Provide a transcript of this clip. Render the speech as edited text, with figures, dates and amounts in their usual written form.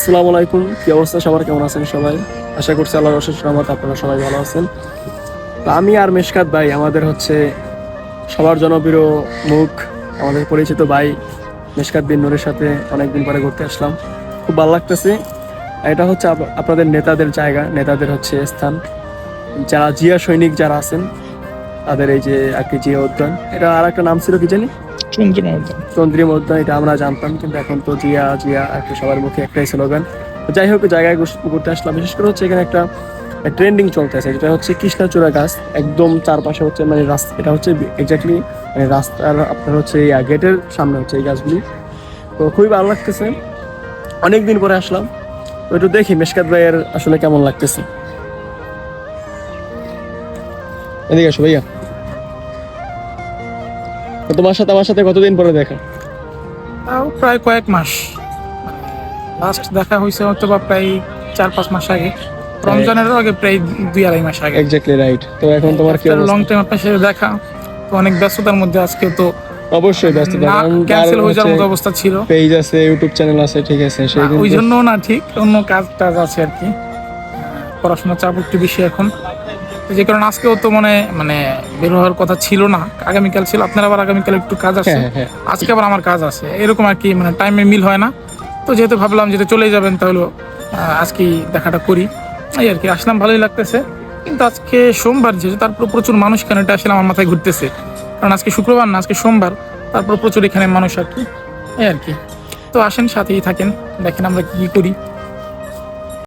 আসসালামু আলাইকুম, কি অবস্থা সবার, কেমন আছেন সবাই? আশা করছি আল্লাহর অশেষ রহমতে আপনারা সবাই ভালো আছেন। তো আমি আর মেশকাত ভাই আমাদের হচ্ছে সবার জনপ্রিয় মুখ, আমাদের পরিচিত ভাই মেশকাত বিন নূরের সাথে অনেকদিন পরে ঘুরতে আসলাম। খুব ভালো লাগতেছে। এটা হচ্ছে আপনাদের নেতাদের জায়গা, নেতাদের হচ্ছে স্থান, যারা জিয়া সৈনিক যারা আছেন তাদের এই যে একটি জিয়া উদ্যান। এটা আর একটা নাম ছিল কি জানি, চন্দ্রিমা উদ্যান। এটা আমরা জানতাম, কিন্তু এখন তো জিয়া জিয়া আর কি সবার মুখে একটাই স্লোগান। যাই হোক, জায়গায় ঘুরতে আসলাম। বিশেষ করে হচ্ছে এখানে একটা ট্রেন্ডিং চলতেছে, যেটা হচ্ছে কৃষ্ণচূড়া গাছ। একদম চারপাশে হচ্ছে মানে রাস্তা, এটা হচ্ছে এক্স্যাক্টলি মানে রাস্তার আপনার হচ্ছে এই গেটের সামনে হচ্ছে এই গাছগুলি। তো খুবই ভালো লাগতেছে, অনেকদিন পরে আসলাম। তো একটু দেখি মেশকাত ভাইয়ের আসলে কেমন লাগতেছে। এদিকে আসো ভাইয়া। তো তোমার সাথে আমার সাথে কতদিন পরে দেখা? তাও প্রায় কয়েক মাস। লাস্ট দেখা হয়েছে হয়তো বা প্রায় 4-5 মাস আগে, রমজানেরও আগে, প্রায় 2-2.5 মাস আগে। Exactly right. তো এখন তোমার কি লং অবস্থা? টাইম আপনার সাথে দেখা, তো অনেক ব্যস্ততার মধ্যে আজকে তো অবশ্যই ব্যস্ত, ক্যান্সেল হয়ে যাওয়ার মতো অবস্থা ছিল। পেজ আছে, ইউটিউব চ্যানেল আছে, ঠিক আছে, সেই দিন ওই জন্য না, ঠিক অন্য কাজ টাজ আছে আর কি। পড়াশোনার চাপ একটু বেশি এখন, তো যে কারণে আজকেও তো মানে বের হওয়ার কথা ছিল না, আগামীকাল ছিল। আপনার আবার আগামীকাল একটু কাজ আছে, হ্যাঁ। আজকে আবার আমার কাজ আছে, এরকম আর কি। মানে টাইমে মিল হয় না। তো যেহেতু ভাবলাম যেহেতু চলে যাবেন, তাহলে আজকেই দেখাটা করি, এই আর কি। আসলাম, ভালোই লাগতেছে। কিন্তু আজকে সোমবার যেহেতু, তারপর প্রচুর মানুষ কেন, এটা আসলে আমার মাথায় ঘুরতেছে। কারণ আজকে শুক্রবার না, আজকে সোমবার, তারপর প্রচুর এখানে মানুষ আর কি, এই আর কি। তো আসেন, সাথেই থাকেন, দেখেন আমরা কি করি।